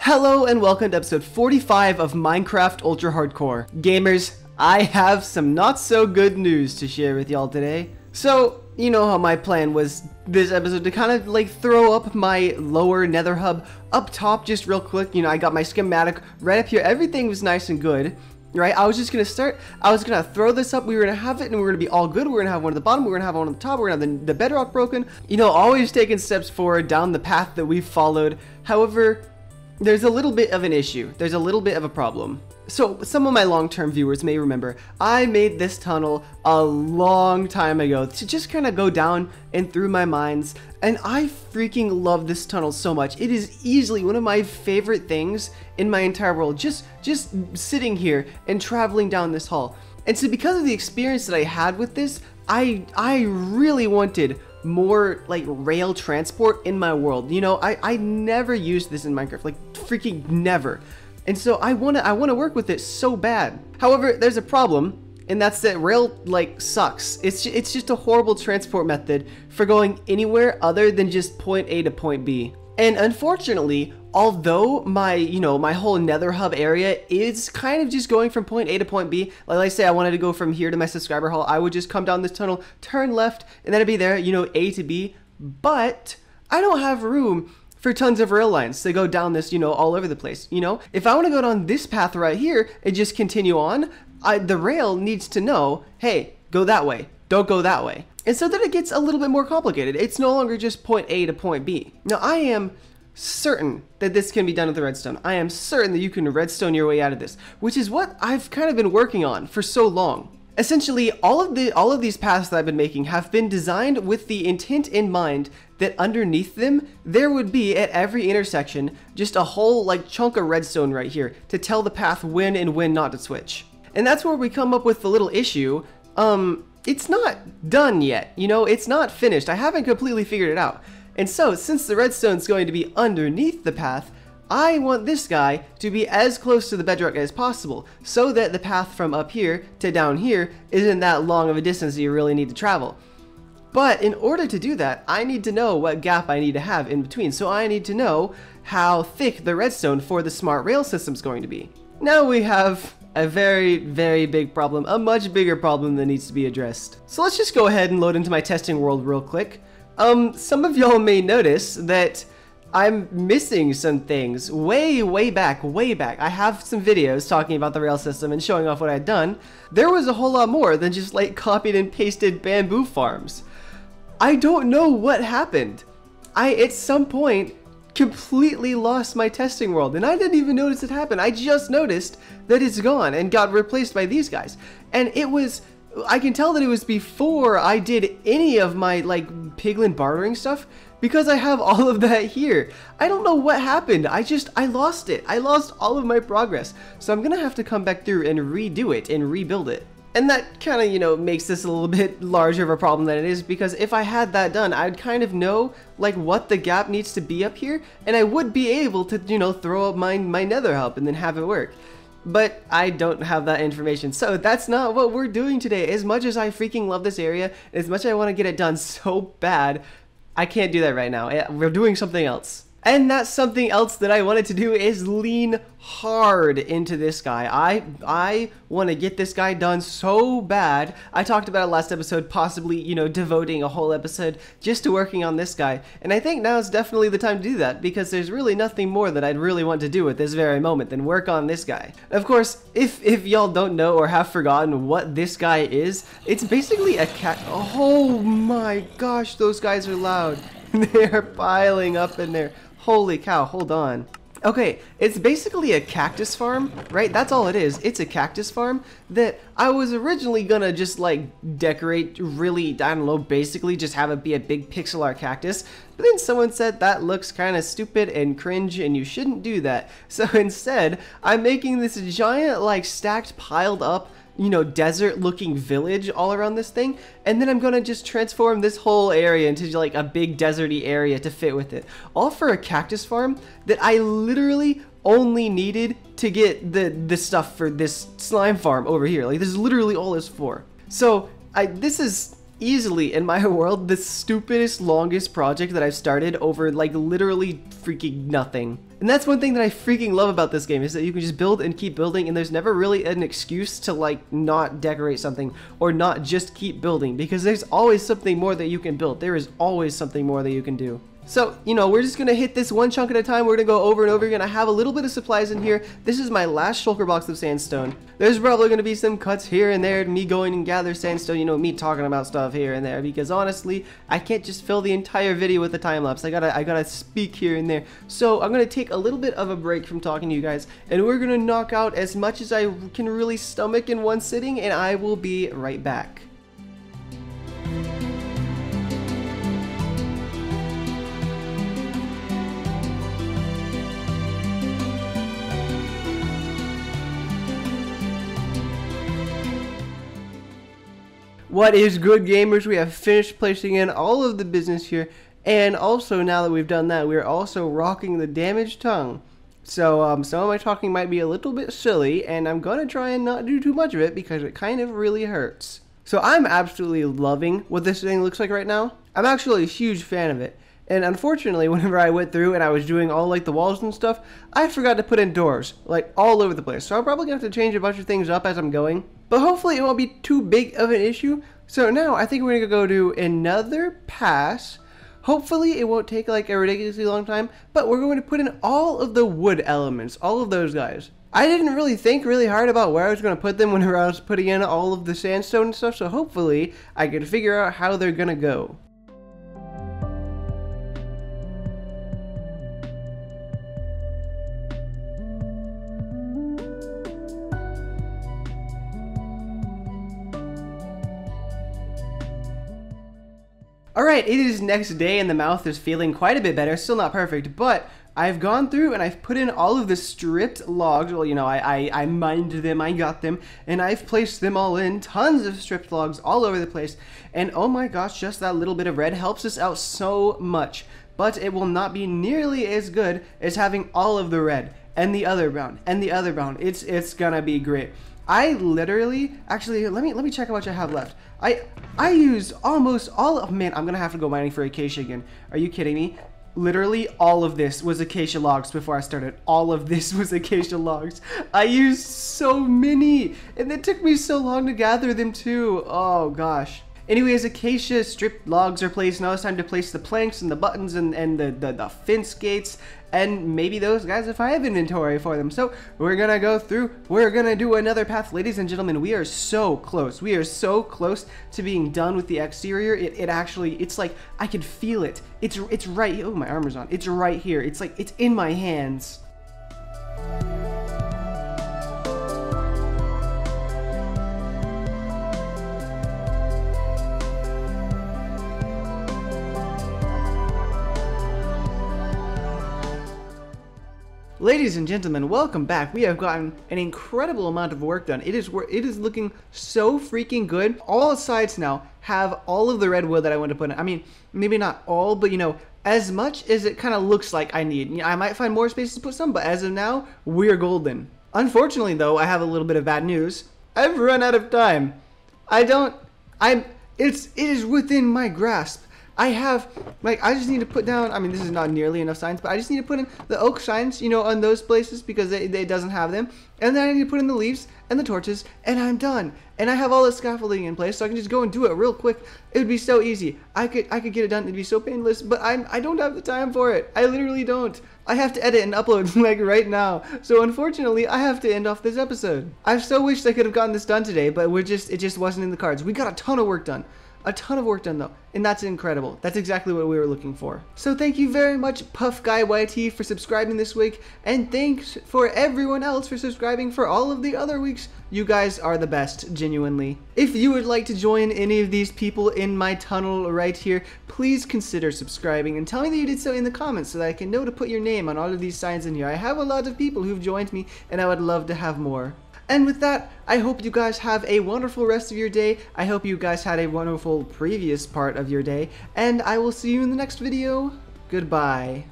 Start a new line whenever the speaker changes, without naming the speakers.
Hello and welcome to episode 45 of Minecraft Ultra Hardcore. Gamers, I have some not so good news to share with y'all today. So, you know how my plan was this episode to kind of like throw up my lower nether hub up top just real quick. You know, I got my schematic right up here. Everything was nice and good, right? I was just going to start. I was going to throw this up. We were going to have it and we were going to be all good. We were going to have one at the bottom. We were going to have one on the top. We were going to have the bedrock broken. You know, always taking steps forward down the path that we've followed. However, there's a little bit of an issue. There's a little bit of a problem. So some of my long-term viewers may remember I made this tunnel a long time ago to just kind of go down and through my mines, and I freaking love this tunnel so much. It is easily one of my favorite things in my entire world, just sitting here and traveling down this hall. And so because of the experience that I had with this, I really wanted more like rail transport in my world. You know, I never used this in Minecraft, like freaking never. And so I want to work with it so bad. However, there's a problem, and that's that rail like sucks. It's just a horrible transport method for going anywhere other than just point A to point B. And unfortunately, although my whole nether hub area is kind of just going from point A to point B, like I say, I wanted to go from here to my subscriber hall, I would just come down this tunnel, turn left, and then I'd be there, you know, A to B. But I don't have room for tons of rail lines to go down this, you know, all over the place. You know, if I want to go down this path right here and just continue on, the rail needs to know, hey, go that way, don't go that way. And so then it gets a little bit more complicated. It's no longer just point A to point B. Now, I am certain that this can be done with the redstone. I am certain that you can redstone your way out of this, which is what I've kind of been working on for so long. Essentially, all of these paths that I've been making have been designed with the intent in mind that underneath them, there would be at every intersection just a whole like chunk of redstone right here to tell the path when and when not to switch. And that's where we come up with the little issue. It's not done yet, you know, it's not finished. I haven't completely figured it out. And so, since the redstone's going to be underneath the path, I want this guy to be as close to the bedrock as possible, so that the path from up here to down here isn't that long of a distance that you really need to travel. But in order to do that, I need to know what gap I need to have in between, so I need to know how thick the redstone for the smart rail system is going to be. Now we have a very, very big problem, a much bigger problem that needs to be addressed. So let's just go ahead and load into my testing world real quick. Some of y'all may notice that I'm missing some things way back. I have some videos talking about the rail system and showing off what I'd done. There was a whole lot more than just like copied and pasted bamboo farms. I don't know what happened. I, at some point, completely lost my testing world, and I didn't even notice it happen. I just noticed that it's gone and got replaced by these guys. And it was, I can tell that it was before I did any of my like piglin bartering stuff, because I have all of that here. I don't know what happened. I lost it. I lost all of my progress. So I'm gonna have to come back through and redo it and rebuild it. And that kind of, you know, makes this a little bit larger of a problem than it is, because if I had that done, I'd kind of know like what the gap needs to be up here, and I would be able to, you know, throw up my nether hub and then have it work. But I don't have that information, so that's not what we're doing today. As much as I freaking love this area, as much as I want to get it done so bad, I can't do that right now. We're doing something else. And that something else that I wanted to do is lean hard into this guy. I want to get this guy done so bad. I talked about it last episode, possibly, you know, devoting a whole episode just to working on this guy. And I think now is definitely the time to do that, because there's really nothing more that I'd really want to do at this very moment than work on this guy. Of course, if y'all don't know or have forgotten what this guy is, it's basically a oh my gosh, those guys are loud. They're piling up in there. Holy cow, hold on. Okay, it's basically a cactus farm, right? That's all it is. It's a cactus farm that I was originally gonna just like decorate really, I don't know, basically just have it be a big pixel art cactus. But then someone said that looks kind of stupid and cringe and you shouldn't do that. So instead, I'm making this giant like stacked, piled up, you know, desert looking village all around this thing, and then I'm gonna just transform this whole area into like a big deserty area to fit with it, all for a cactus farm that I literally only needed to get the stuff for this slime farm over here. Like, this is literally all it's for. So this is easily, in my world, the stupidest, longest project that I've started over, like, literally freaking nothing. And that's one thing that I freaking love about this game, is that you can just build and keep building, and there's never really an excuse to, like, not decorate something, or not just keep building, because there's always something more that you can build. There is always something more that you can do. So, you know, we're just going to hit this one chunk at a time. We're going to go over and over again. I have a little bit of supplies in here. This is my last shulker box of sandstone. There's probably going to be some cuts here and there, me going and gather sandstone, you know, me talking about stuff here and there, because honestly, I can't just fill the entire video with a time lapse. I gotta speak here and there. So I'm going to take a little bit of a break from talking to you guys, and we're going to knock out as much as I can really stomach in one sitting, and I will be right back. What is good, gamers? We have finished placing in all of the business here, and also now that we've done that, we're also rocking the damaged tongue. So some of my talking might be a little bit silly, and I'm gonna try and not do too much of it because it kind of really hurts. So I'm absolutely loving what this thing looks like right now. I'm actually a huge fan of it. And unfortunately, whenever I went through and I was doing all like the walls and stuff, I forgot to put in doors, like all over the place. So I'm probably gonna have to change a bunch of things up as I'm going. But hopefully it won't be too big of an issue. So now I think we're gonna go do another pass. Hopefully it won't take like a ridiculously long time, but we're going to put in all of the wood elements, all of those guys. I didn't really think really hard about where I was going to put them whenever I was putting in all of the sandstone and stuff, so hopefully I can figure out how they're gonna go. Alright, it is next day and the mouth is feeling quite a bit better. Still not perfect, but I've gone through and I've put in all of the stripped logs. Well, you know, I mined them, I got them, and I've placed them all in. Tons of stripped logs all over the place. And oh my gosh, just that little bit of red helps us out so much. But it will not be nearly as good as having all of the red and the other brown and the other brown. It's gonna be great. I literally, actually, let me check how much I have left. I used almost all of, man, I'm gonna have to go mining for acacia again. Are you kidding me? Literally all of this was acacia logs before I started. All of this was acacia logs. I used so many, and it took me so long to gather them too. Oh gosh. Anyways, acacia stripped logs are placed. Now it's time to place the planks and the buttons and the fence gates, and maybe those guys if I have inventory for them. So we're gonna go through, we're gonna do another path. Ladies and gentlemen, we are so close. We are so close to being done with the exterior. It actually, it's like I can feel it. It's right, oh my armor's on. It's right here. It's like, it's in my hands. Ladies and gentlemen, welcome back. We have gotten an incredible amount of work done. It is looking so freaking good. All sides now have all of the red wood that I want to put in. I mean, maybe not all, but you know, as much as it kind of looks like I need. You know, I might find more spaces to put some, but as of now, we're golden. Unfortunately though, I have a little bit of bad news. I've run out of time. It is within my grasp. I have, like, I just need to put down, I mean, this is not nearly enough signs, but I just need to put in the oak signs, you know, on those places because it doesn't have them. And then I need to put in the leaves and the torches, and I'm done. And I have all the scaffolding in place, so I can just go and do it real quick. It would be so easy. I could get it done. It'd be so painless, but I don't have the time for it. I literally don't. I have to edit and upload, like, right now. So unfortunately, I have to end off this episode. I so wished I could have gotten this done today, but it just wasn't in the cards. We got a ton of work done. A ton of work done though, and that's incredible. That's exactly what we were looking for. So thank you very much, Puff Guy YT, for subscribing this week, and thanks for everyone else for subscribing for all of the other weeks. You guys are the best, genuinely. If you would like to join any of these people in my tunnel right here, please consider subscribing and tell me that you did so in the comments so that I can know to put your name on all of these signs in here. I have a lot of people who've joined me, and I would love to have more. And with that, I hope you guys have a wonderful rest of your day. I hope you guys had a wonderful previous part of your day. And I will see you in the next video. Goodbye.